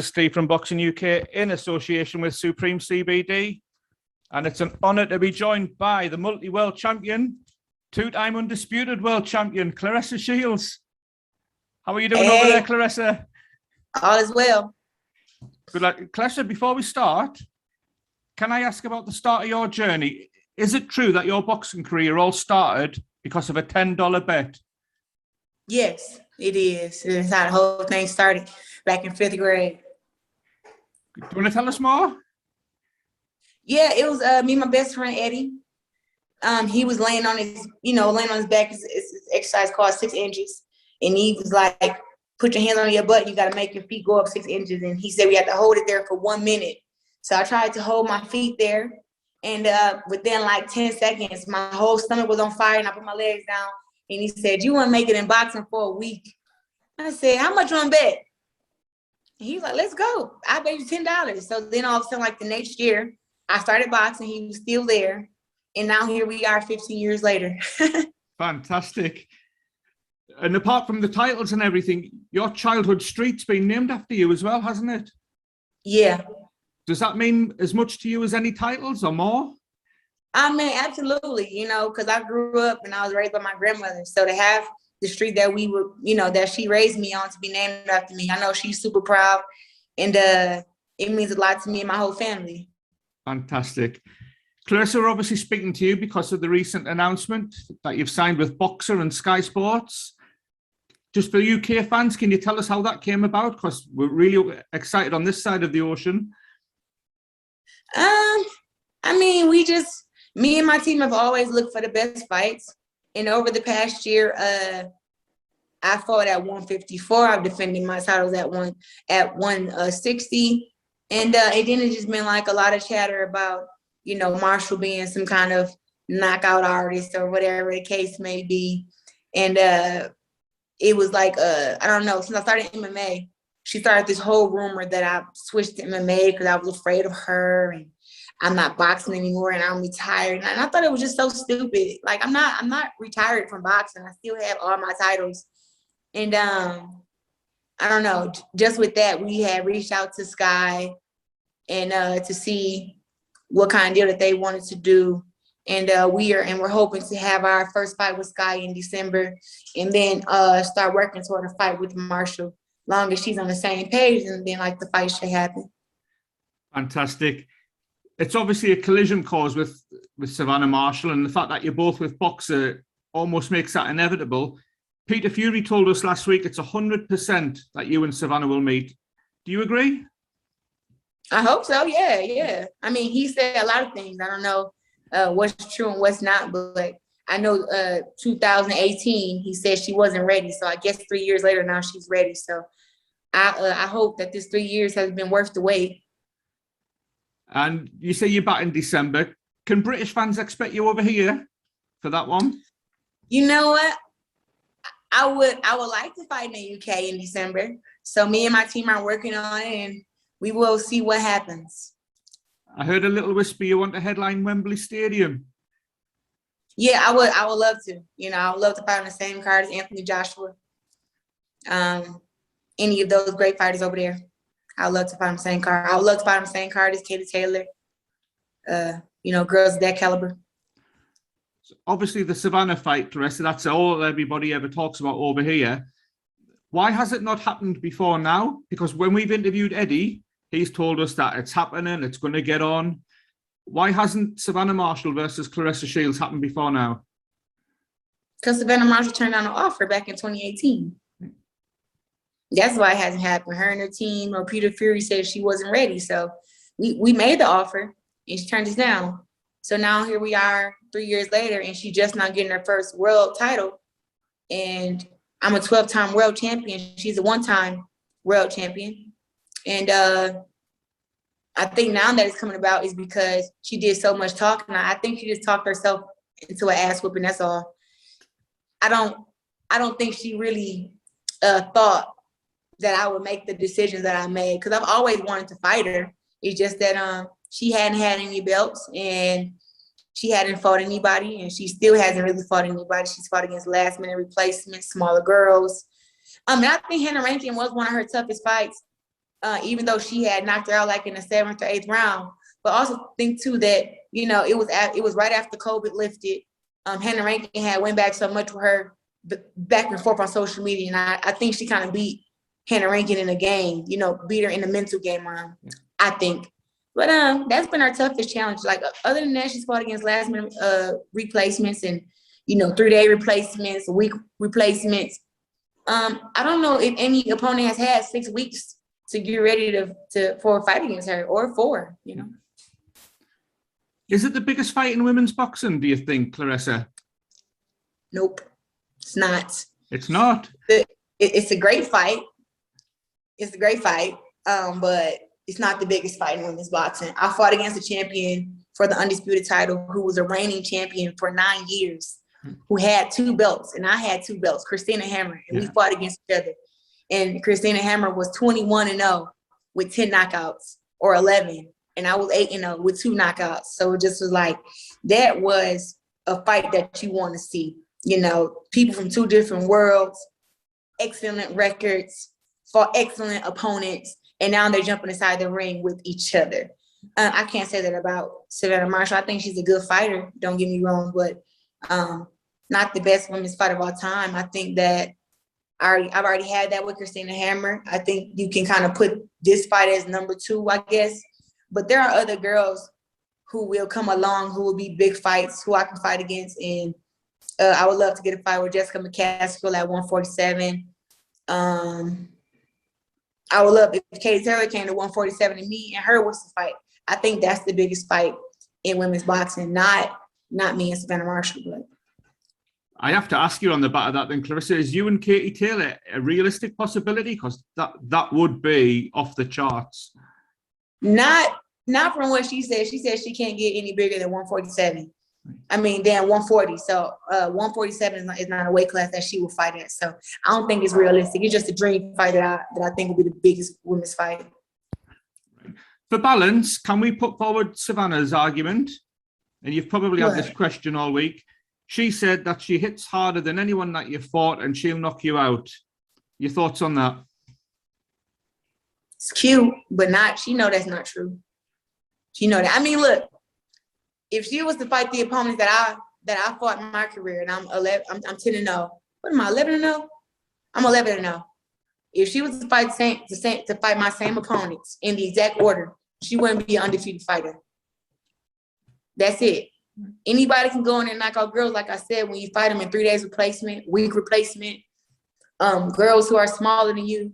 is Steve from Boxing UK in association with Supreme CBD. And it's an honour to be joined by the multi-world champion, two-time undisputed world champion, Claressa Shields. How are you doing over there, Claressa? All is well. Good luck. Claressa, before we start, can I ask about the start of your journey? Is it true that your boxing career all started because of a $10 bet? Yes, it is. It's how the whole thing started back in 5th grade. Do you want to tell us more? Yeah, it was me and my best friend, Eddie. He was laying on his, laying on his back. It's exercise called 6 inches. And he was like, put your hands on your butt. You got to make your feet go up 6 inches. And he said we had to hold it there for 1 minute. So I tried to hold my feet there. And within like 10 seconds, my whole stomach was on fire and I put my legs down. And he said, you want to make it in boxing for a week? I said, how much you want to bet? And he was like, let's go. I bet you $10. So then all of a sudden, like the next year, I started boxing. He was still there. And now here we are 15 years later. Fantastic. And apart from the titles and everything, your childhood street's been named after you as well, hasn't it? Yeah. Does that mean as much to you as any titles or more? I mean, absolutely, because I grew up and I was raised by my grandmother. So to have the street that we were, that she raised me on to be named after me, I know she's super proud. And it means a lot to me and my whole family. Fantastic. Claressa, we're obviously speaking to you because of the recent announcement that you've signed with Boxer and Sky Sports. Just for UK fans, can you tell us how that came about? Because we're really excited on this side of the ocean. I mean, me and my team have always looked for the best fights. And over the past year, I fought at 154. I've defended my titles at 160. And it didn't just been like a lot of chatter about, Marshall being some kind of knockout artist or whatever the case may be. And it was like, I don't know, since I started MMA, she started this whole rumor that I switched to MMA because I was afraid of her and I'm not boxing anymore and I'm retired. And I thought it was just so stupid. Like I'm not retired from boxing. I still have all my titles. And I don't know, just with that, we had reached out to Sky and to see what kind of deal that they wanted to do. And we're hoping to have our first fight with Sky in December and then start working toward a fight with Marshall. Long as she's on the same page, and then like the fight should happen. Fantastic. It's obviously a collision cause with Savannah Marshall, and the fact that you're both with Boxer almost makes that inevitable. Peter Fury told us last week it's 100% that you and Savannah will meet. Do you agree? I hope so. Yeah. I mean, he said a lot of things. I don't know what's true and what's not, but I know 2018 he said she wasn't ready. So I guess 3 years later now she's ready. So I hope that this 3 years has been worth the wait. And you say you're back in December. Can British fans expect you over here for that one? You know what? I would like to fight in the UK in December. So me and my team are working on it and we will see what happens. I heard a little whisper you want to headline Wembley Stadium. Yeah, I would love to. I would love to fight on the same card as Anthony Joshua. Any of those great fighters over there. I would love to fight on the same card. I would love to fight on the same card as Katie Taylor. Girls of that caliber. Obviously, the Savannah fight, Claressa, that's all everybody ever talks about over here. Why has it not happened before now? Because when we've interviewed Eddie, he's told us that it's happening, it's going to get on. Why hasn't Savannah Marshall versus Claressa Shields happened before now? Because Savannah Marshall turned down an offer back in 2018. That's why it hasn't happened. Her and her team, or Peter Fury said she wasn't ready. So we made the offer and she turned us down. So now here we are 3 years later and she's just not getting her first world title. And I'm a 12-time world champion. She's a one-time world champion. And I think now that it's coming about is because she did so much talking. I think she just talked herself into an ass whooping. That's all. I don't think she really thought that I would make the decisions that I made because I've always wanted to fight her. It's just that she hadn't had any belts and she hadn't fought anybody and she still hasn't really fought anybody. She's fought against last-minute replacements, smaller girls. I think Hannah Rankin was one of her toughest fights. even though she had knocked her out like in the 7th or 8th round. But also think too that, you know, it was right after COVID lifted. Hannah Rankin had went back so much with her back and forth on social media. And I think she kind of beat Hannah Rankin in the game, you know, beat her in the mental game, I think. But that's been our toughest challenge. Like other than that, she's fought against last minute replacements and, you know, 3-day replacements, week replacements. I don't know if any opponent has had 6 weeks to get ready for a fight against her, or 4, you know. Is it the biggest fight in women's boxing, do you think, Claressa? Nope, it's not. It's not? It's a great fight. It's a great fight, but it's not the biggest fight in women's boxing. I fought against a champion for the undisputed title who was a reigning champion for 9 years, who had 2 belts, and I had 2 belts, Christina Hammer, and we fought against each other. And Christina Hammer was 21-0 with 10 knockouts, or 11, and I was 8-0 with 2 knockouts. So it just was like, that was a fight that you want to see. You know, people from 2 different worlds, excellent records, fought excellent opponents, and now they're jumping inside the ring with each other. I can't say that about Savannah Marshall. I think she's a good fighter, don't get me wrong, but not the best women's fighter of all time. I think that I've already had that with Christina Hammer. I think you can kind of put this fight as number 2, I guess. But there are other girls who will come along, who will be big fights, who I can fight against. And I would love to get a fight with Jessica McCaskill at 147. I would love if Katie Taylor came to 147 and me and her was to fight. I think that's the biggest fight in women's boxing, not me and Savannah Marshall. But I have to ask you on the back of that then, Claressa, is you and Katie Taylor a realistic possibility? Because that would be off the charts. Not from what she said. She said she can't get any bigger than 147. I mean, than 140. So 147 is not a weight class that she will fight at. So I don't think it's realistic. It's just a dream fight that I think will be the biggest women's fight. For balance, can we put forward Savannah's argument? And you've probably had this question all week. She said that she hits harder than anyone that you fought and she'll knock you out. Your thoughts on that? It's cute, but she know that's not true. She know that. I mean, look, if she was to fight the opponents that I fought in my career, and I'm 10-0. What am I, 11-0? I'm 11-0. If she was to fight to fight my same opponents in the exact order, she wouldn't be an undefeated fighter. That's it. Anybody can go in and knock out girls, like I said, when you fight them in 3 days replacement, week replacement, girls who are smaller than you,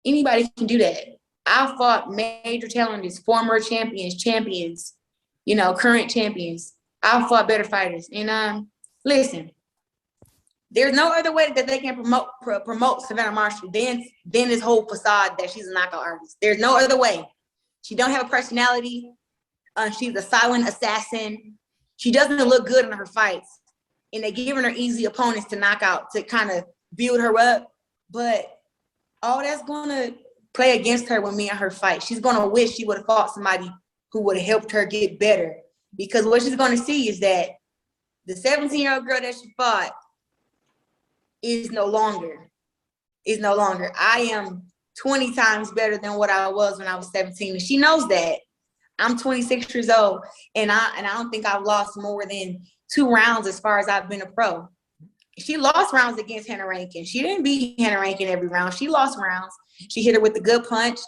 anybody can do that. I fought major challenges, former champions, you know, current champions. I fought better fighters. And listen, there's no other way that they can promote Savannah Marshall than this whole facade that she's a knockout artist. There's no other way. She don't have a personality. She's a silent assassin. She doesn't look good in her fights. And they're giving her easy opponents to knock out to kind of build her up. But all that's going to play against her when me and her fight. She's going to wish she would have fought somebody who would have helped her get better. Because what she's going to see is that the 17-year-old girl that she fought is no longer. I am 20 times better than what I was when I was 17. And she knows that. I'm 26 years old, and I don't think I've lost more than 2 rounds as far as I've been a pro. She lost rounds against Hannah Rankin. She didn't beat Hannah Rankin every round. She lost rounds. She hit her with a good punch.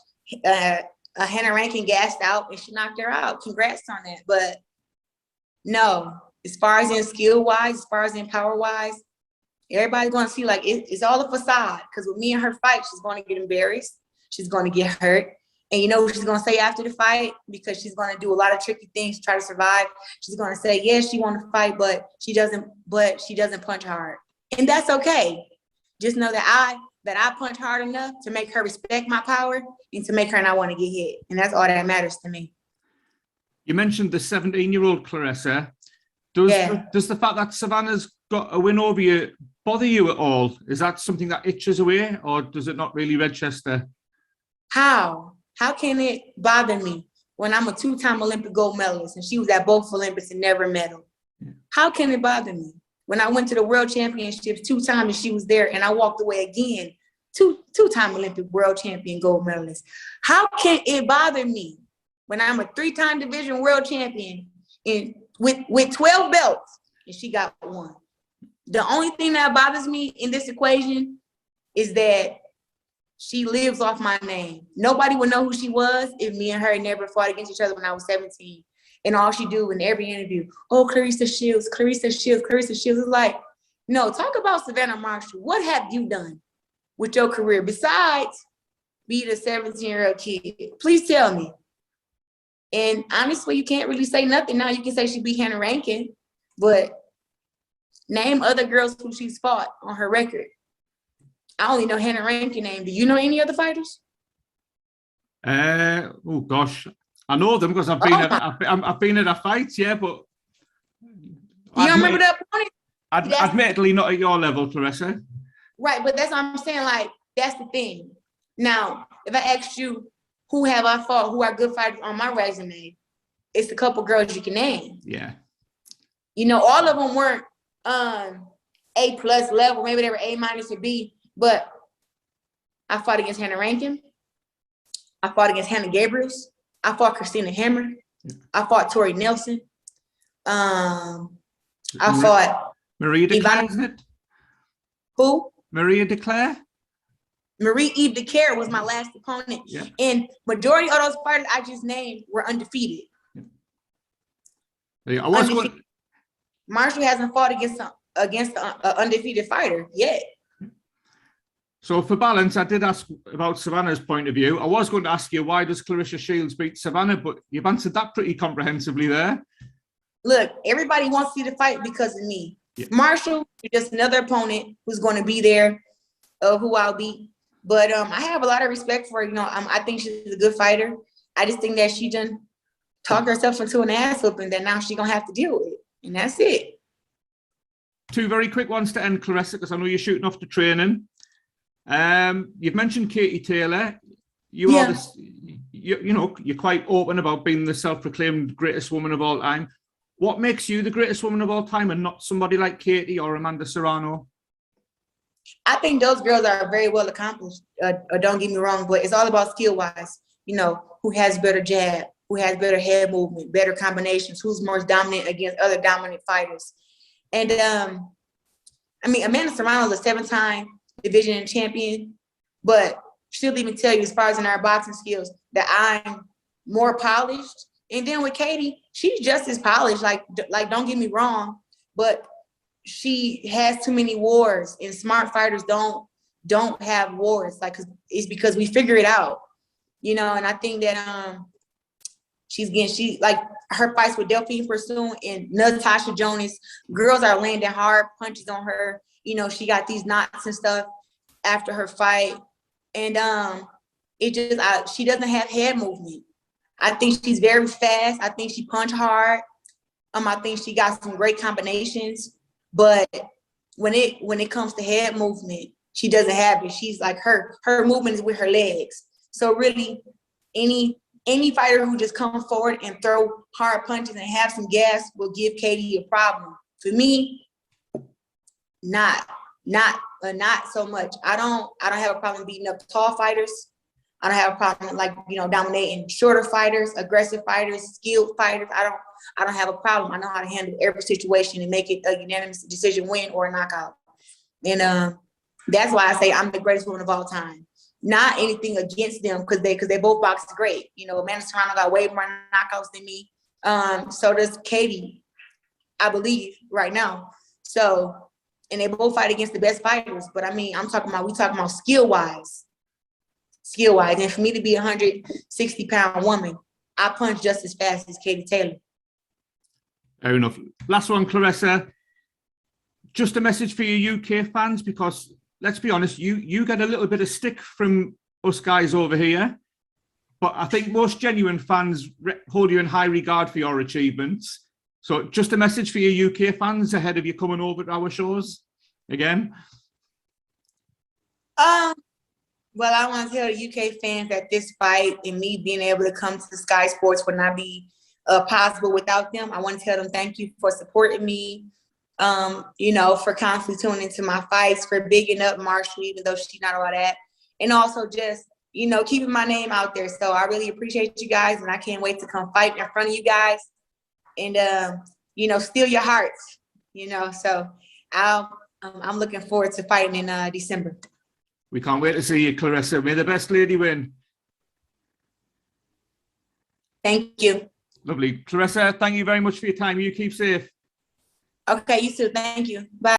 Hannah Rankin gassed out, and she knocked her out. Congrats on that. But no, as far as in skill-wise, as far as in power-wise, everybody's going to see like it's all a facade. Because with me and her fight, she's going to get embarrassed. She's going to get hurt. And you know what she's going to say after the fight? Because she's going to do a lot of tricky things to try to survive. She's going to say, yes, she wants to fight, but she doesn't punch hard. And that's okay. Just know that I punch hard enough to make her respect my power and to make her not want to get hit. And that's all that matters to me. You mentioned the 17-year-old Claressa. Does the fact that Savannah's got a win over you bother you at all? Is that something that itches away, or does it not really register? How can it bother me when I'm a 2-time Olympic gold medalist and she was at both Olympics and never medal? How can it bother me when I went to the world championships 2 times and she was there and I walked away again two-time Olympic world champion gold medalist. How can it bother me when I'm a 3-time division world champion and with 12 belts and she got 1? The only thing that bothers me in this equation is that she lives off my name. Nobody would know who she was if me and her never fought against each other when I was 17. And all she do in every interview, oh, Claressa Shields, Claressa Shields, Claressa Shields. Is like, no, talk about Savannah Marshall. What have you done with your career besides be the 17-year-old kid? Please tell me. And honestly, you can't really say nothing now. You can say she beat Hannah Rankin, but name other girls who she's fought on her record. I only know Hannah Rankin name. Do you know any other fighters? Oh gosh, I know them because I've been at a fight, yeah, but you don't remember the opponent? Admittedly, not at your level, Claressa. Right, but that's what I'm saying. Like, that's the thing. Now, if I asked you, who have I fought? Who are good fighters on my resume? It's a couple girls you can name. Yeah. You know, all of them weren't A+ level. Maybe they were A- or B. But I fought against Hannah Rankin. I fought against Hannah Gabriels. I fought Christina Hammer. I fought Tori Nelson. I fought Maria DeClaire, isn't it? Who? Maria DeClaire. Marie-Eve DeClaire was my last opponent. Yeah. And majority of those fighters I just named were undefeated. Yeah. Marshall hasn't fought against an undefeated fighter yet. So for balance, I did ask about Savannah's point of view. I was going to ask you, why does Claressa Shields beat Savannah? But you've answered that pretty comprehensively there. Look, everybody wants to see the fight because of me. Yeah. Marshall is just another opponent who's going to be there, who I'll beat. But I have a lot of respect for her. You know, I think she's a good fighter. I just think that she done talked herself into an ass whooping that now she's going to have to deal with. And that's it. 2 very quick ones to end, Claressa, because I know you're shooting off to training. You've mentioned Katie Taylor. You are you're quite open about being the self-proclaimed greatest woman of all time. What makes you the greatest woman of all time and not somebody like Katie or Amanda Serrano? I think those girls are very well accomplished. Don't get me wrong, but it's all about skill-wise. You know, who has better jab, who has better head movement, better combinations, who's more dominant against other dominant fighters. And I mean, Amanda Serrano is a 7-time division and champion, but she'll even tell you, as far as in our boxing skills, that I'm more polished. And then with Katie, she's just as polished. Like don't get me wrong, but she has too many wars, and smart fighters don't have wars. Like, it's because we figure it out, you know. And I think that she like her fights with Delphine Pursuit and Natasha Jonas, girls are landing hard punches on her. You know, she got these knots and stuff after her fight. And she doesn't have head movement. I think she's very fast. I think she punch hard. I think she got some great combinations. But when it comes to head movement, she doesn't have it. She's like her movement is with her legs. So really, any fighter who just comes forward and throw hard punches and have some gas will give Katie a problem. For me, not so much. I don't have a problem beating up tall fighters. I don't have a problem dominating shorter fighters, aggressive fighters, skilled fighters. I don't have a problem. I know how to handle every situation and make it a unanimous decision win or a knockout. And that's why I say I'm the greatest woman of all time. Not anything against them, because they both box great. You know, Amanda Serrano got way more knockouts than me. So does Katie, I believe, right now. So, and they both fight against the best fighters. But I mean, we talking about skill-wise. And for me to be a 160-pound woman, I punch just as fast as Katie Taylor. Fair enough. Last one, Claressa. Just a message for your UK fans, because let's be honest, you get a little bit of stick from us guys over here, but I think most genuine fans hold you in high regard for your achievements. So just a message for your UK fans ahead of you coming over to our shows again. Well, I want to tell the UK fans that this fight and me being able to come to Sky Sports would not be possible without them. I want to tell them thank you for supporting me. you know, for constantly tuning into my fights, for bigging up Marshall, even though she's not all that. And also just, you know, keeping my name out there. So I really appreciate you guys, and I can't wait to come fight in front of you guys and, you know, steal your hearts, you know. So I'm looking forward to fighting in December. We can't wait to see you, Claressa. May the best lady win. Thank you. Lovely. Claressa, thank you very much for your time. You keep safe. Okay, you too. Thank you. Bye.